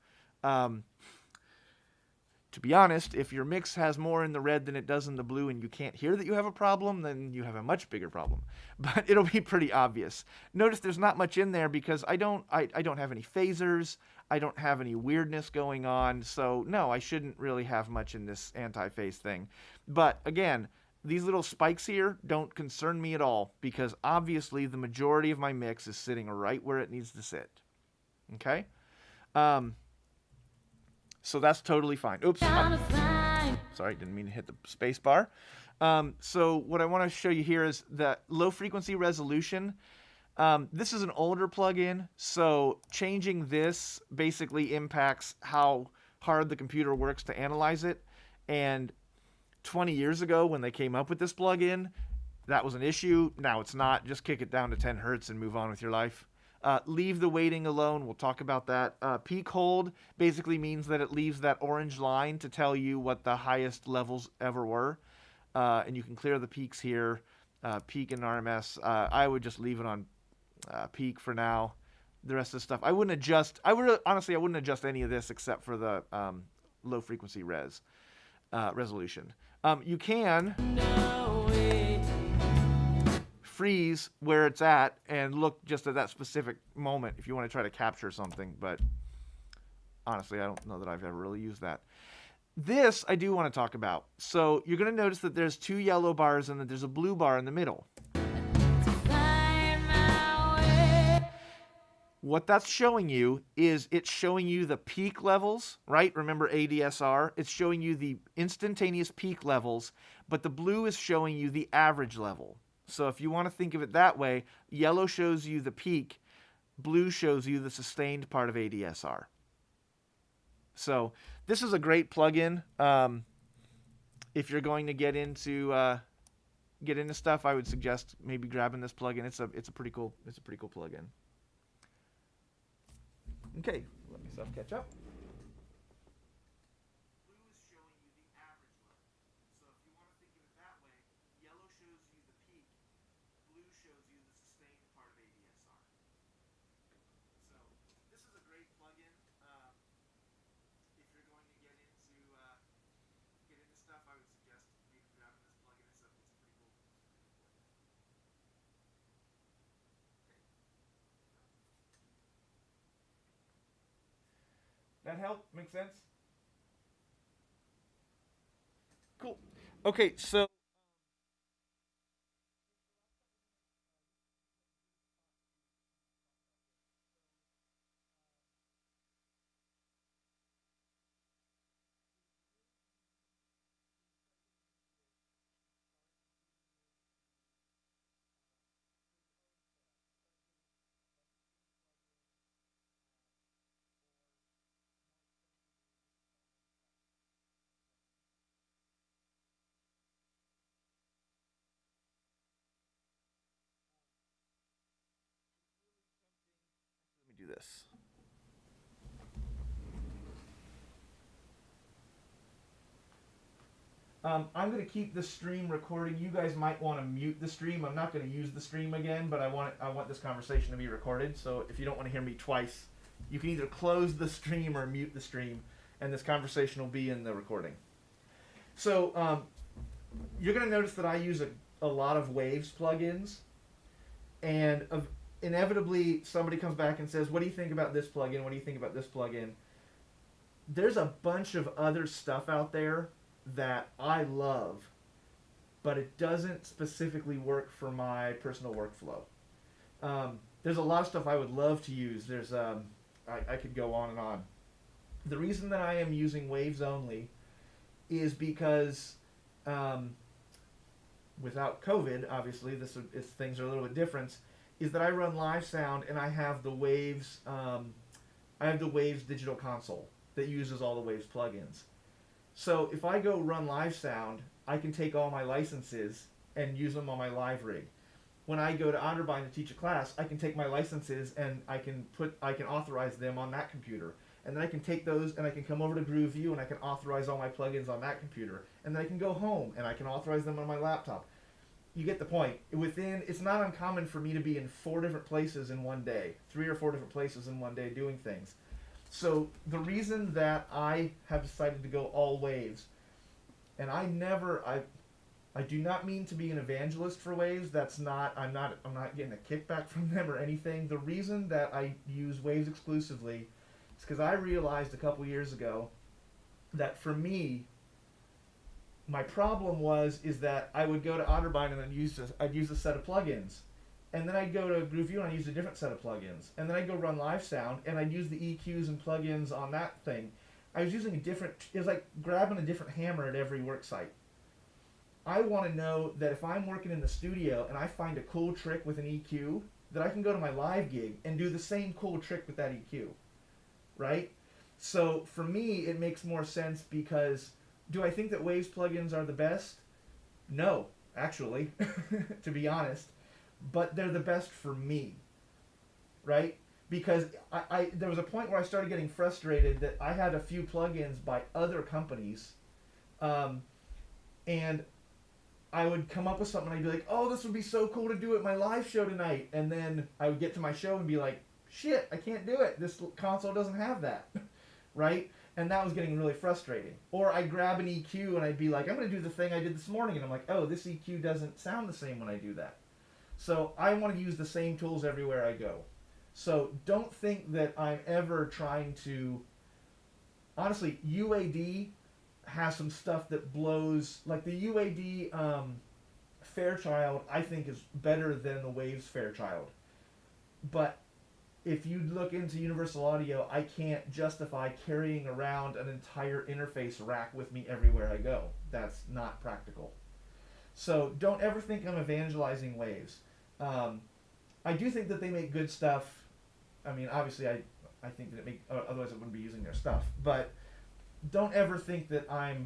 Speaker 1: To be honest, if your mix has more in the red than it does in the blue and you can't hear that you have a problem, then you have a much bigger problem. But it'll be pretty obvious. Notice there's not much in there because I don't have any phasers. I don't have any weirdness going on. So no, I shouldn't really have much in this anti-phase thing. But again, these little spikes here don't concern me at all because obviously the majority of my mix is sitting right where it needs to sit. Okay? So that's totally fine. Oops.
Speaker 3: Trying to find
Speaker 1: Sorry, didn't mean to hit the space bar. So what I want to show you here is that low frequency resolution. This is an older plugin, so changing this basically impacts how hard the computer works to analyze it. And 20 years ago, when they came up with this plugin, that was an issue. Now it's not. Just kick it down to 10 hertz and move on with your life. Leave the weighting alone. We'll talk about that. Peak hold basically means that it leaves that orange line to tell you what the highest levels ever were. And you can clear the peaks here. Peak and RMS. I would just leave it on peak for now. The rest of the stuff I wouldn't adjust. Honestly, I wouldn't adjust any of this except for the low frequency resolution. You can
Speaker 3: no way.
Speaker 1: freeze where it's at and look just at that specific moment if you want to try to capture something, but honestly, I don't know that I've ever really used that. This I do want to talk about. So you're going to notice that there's 2 yellow bars and that there's a blue bar in the middle.
Speaker 3: Find my way.
Speaker 1: What that's showing you is it's showing you the peak levels, right? Remember ADSR? It's showing you the instantaneous peak levels, but the blue is showing you the average level. So if you want to think of it that way, yellow shows you the peak, blue shows you the sustained part of ADSR. So this is a great plugin. If you're going to get into stuff, I would suggest maybe grabbing this plugin. It's a pretty cool plugin. Okay, let myself catch up. Blue is showing you the average level. So if you want to think of it that way, yellow shows you the peak, blue shows you the sustained part of ADSR. So this is a great plugin. If you're going to get into stuff, I would suggest maybe grabbing this plugin. It's a pretty cool plugin. That help? Make sense? Cool. Okay, so let me do this. I'm going to keep the stream recording. You guys might want to mute the stream. I'm not going to use the stream again, but I want this conversation to be recorded. So if you don't want to hear me twice, you can either close the stream or mute the stream, and this conversation will be in the recording. So you're going to notice that I use a lot of Waves plugins, and inevitably somebody comes back and says, what do you think about this plugin? What do you think about this plugin? There's a bunch of other stuff out there that I love, but it doesn't specifically work for my personal workflow. There's a lot of stuff I would love to use. There's I could go on and on. The reason that I am using Waves only is because without COVID, obviously, things are a little bit different, is that I run live sound and I have the Waves digital console that uses all the Waves plugins. So if I go run live sound, I can take all my licenses and use them on my live rig. When I go to Onderbein to teach a class, I can take my licenses and I can authorize them on that computer. And then I can take those and I can come over to GrooveView and I can authorize all my plugins on that computer. And then I can go home and I can authorize them on my laptop. You get the point. It's not uncommon for me to be in 4 different places in one day, 3 or 4 different places in one day doing things. So the reason that I have decided to go all Waves, and I do not mean to be an evangelist for Waves. I'm not getting a kickback from them or anything. The reason that I use Waves exclusively is because I realized a couple years ago that for me, my problem is that I would go to Onderbein and I'd use a set of plugins. And then I'd go to GrooveView and I'd use a different set of plugins. And then I'd go run live sound and I'd use the EQs and plugins on that thing. I was using a different. It was like grabbing a different hammer at every work site. I want to know that if I'm working in the studio and I find a cool trick with an EQ, that I can go to my live gig and do the same cool trick with that EQ, right? So for me, it makes more sense because do I think that Waves plugins are the best? No, actually, to be honest, but they're the best for me, right? Because there was a point where I started getting frustrated that I had a few plugins by other companies, and I would come up with something and I'd be like, oh, this would be so cool to do at my live show tonight. And then I would get to my show and be like, shit, I can't do it. This console doesn't have that. Right? And that was getting really frustrating. Or I'd grab an EQ and I'd be like, I'm going to do the thing I did this morning. And I'm like, oh, this EQ doesn't sound the same when I do that. So I want to use the same tools everywhere I go. So don't think that I'm ever trying to... Honestly, UAD has some stuff that blows, like the UAD Fairchild I think is better than the Waves Fairchild, but if you look into Universal Audio, I can't justify carrying around an entire interface rack with me everywhere I go. That's not practical. So don't ever think I'm evangelizing Waves. I do think that they make good stuff. I mean, obviously I think that it make, otherwise I wouldn't be using their stuff, but don't ever think that I'm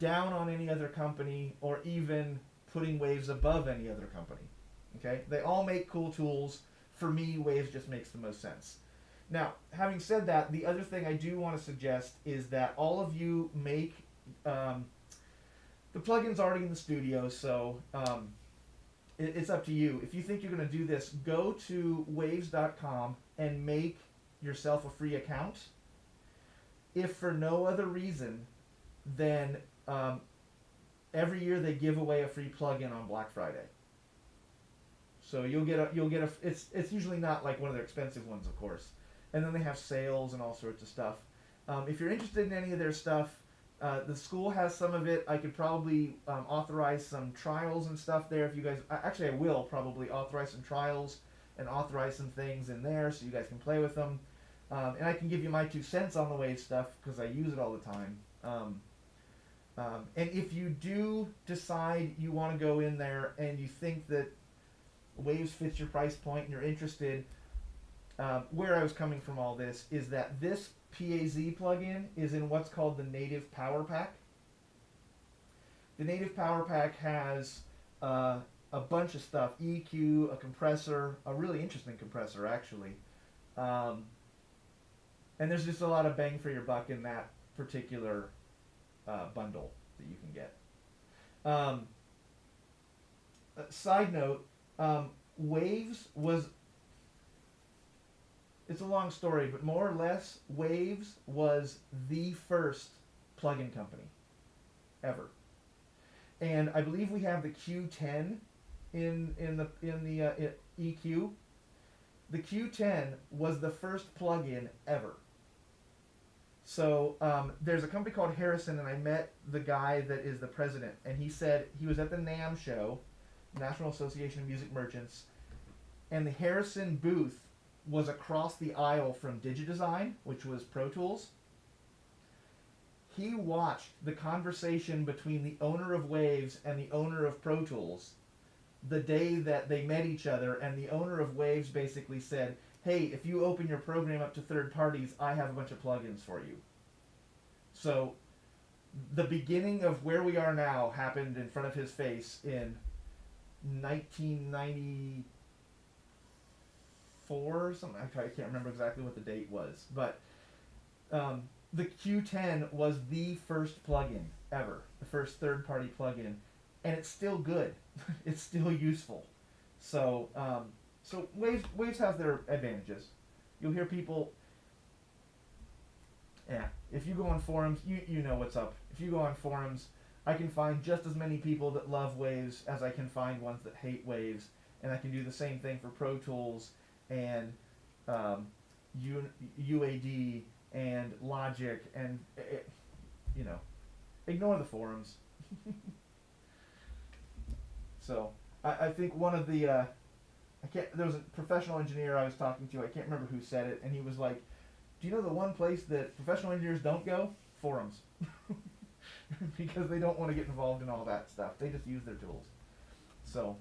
Speaker 1: down on any other company or even putting Waves above any other company. Okay? They all make cool tools. For me, Waves just makes the most sense. Now, having said that, the other thing I do want to suggest is that all of you make the plugin's already in the studio, so it's up to you. If you think you're going to do this, go to waves.com and make yourself a free account. If for no other reason, then every year they give away a free plugin on Black Friday. So you'll get a it's usually not like one of their expensive ones, of course. And then they have sales and all sorts of stuff. If you're interested in any of their stuff, the school has some of it. I could probably authorize some trials and stuff there. If you guys, actually, I will probably authorize some trials and authorize some things in there so you guys can play with them. And I can give you my 2 cents on the Wave stuff because I use it all the time. And if you do decide you want to go in there and you think that Waves fits your price point and you're interested, where I was coming from all this is that this PAZ plugin is in what's called the Native Power Pack. The Native Power Pack has a bunch of stuff, EQ, a compressor, a really interesting compressor actually. And there's just a lot of bang for your buck in that particular bundle that you can get. Side note, Waves was, it's a long story, but more or less, Waves was the first plugin company ever. And I believe we have the Q10 in the EQ. The Q10 was the first plugin ever. So there's a company called Harrison, and I met the guy that is the president, and he said he was at the NAMM show, National Association of Music Merchants, and the Harrison booth was across the aisle from DigiDesign, which was Pro Tools. He watched the conversation between the owner of Waves and the owner of Pro Tools the day that they met each other, and the owner of Waves basically said, hey, if you open your program up to third parties, I have a bunch of plugins for you. So the beginning of where we are now happened in front of his face in 1994 or something. I can't remember exactly what the date was, but the Q10 was the first plugin ever, the first third-party plugin, and it's still good. It's still useful. So so Waves has their advantages. You'll hear people. Yeah, if you go on forums, you know what's up. If you go on forums, I can find just as many people that love Waves as I can find ones that hate Waves, and I can do the same thing for Pro Tools and UAD and Logic, and you know, ignore the forums. So I think one of the there was a professional engineer I was talking to. I can't remember who said it, and he was like, Do you know the one place that professional engineers don't go? Forums. Because they don't want to get involved in all that stuff. They just use their tools. So,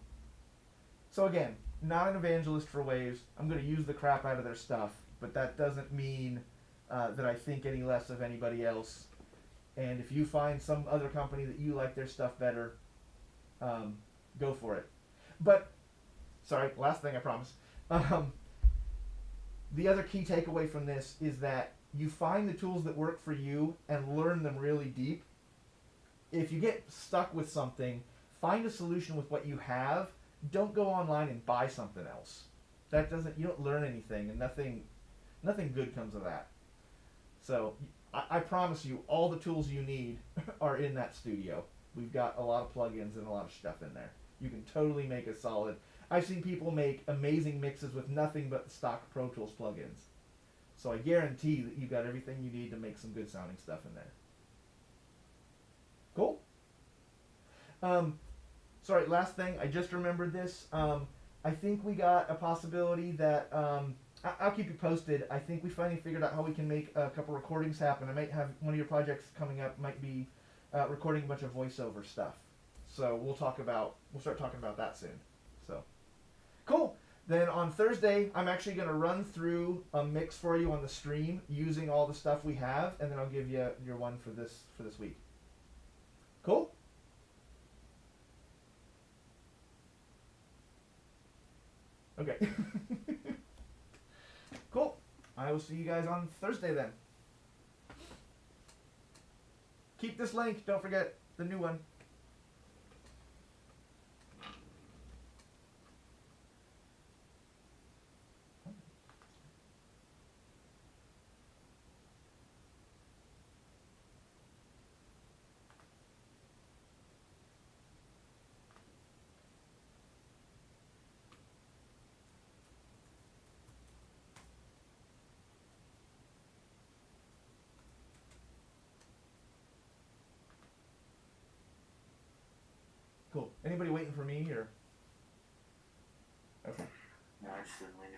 Speaker 1: again, not an evangelist for Waves. I'm going to use the crap out of their stuff, but that doesn't mean that I think any less of anybody else. And if you find some other company that you like their stuff better, go for it. But, sorry, last thing I promise. The other key takeaway from this is that you find the tools that work for you and learn them really deep. If you get stuck with something, find a solution with what you have. Don't go online and buy something else. You don't learn anything, and nothing good comes of that. So I promise you, all the tools you need are in that studio. We've got a lot of plugins and a lot of stuff in there. You can totally make a solid. I've seen people make amazing mixes with nothing but stock Pro Tools plugins. So I guarantee that you've got everything you need to make some good sounding stuff in there. Cool? Sorry, last thing, I just remembered this. I think we got a possibility that, I'll keep you posted. I think we finally figured out how we can make a couple recordings happen. I might have one of your projects coming up, might be recording a bunch of voiceover stuff. So we'll start talking about that soon. So, cool. Then on Thursday, I'm actually going to run through a mix for you on the stream using all the stuff we have, and then I'll give you your one for this week. Cool? Okay. Cool. I will see you guys on Thursday then. Keep this link. Don't forget the new one. Cool. Anybody waiting for me or? Okay.
Speaker 4: No, I just didn't leave.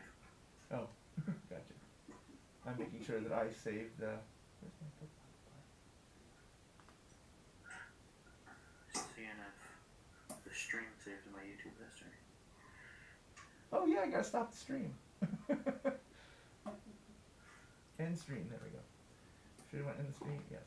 Speaker 1: Oh, gotcha. I'm making sure that I saved the. Where's my book?
Speaker 4: Seeing if the stream saved in my YouTube history.
Speaker 1: Oh yeah, I gotta stop the stream. End stream. There we go. Should have went in the stream. Yes.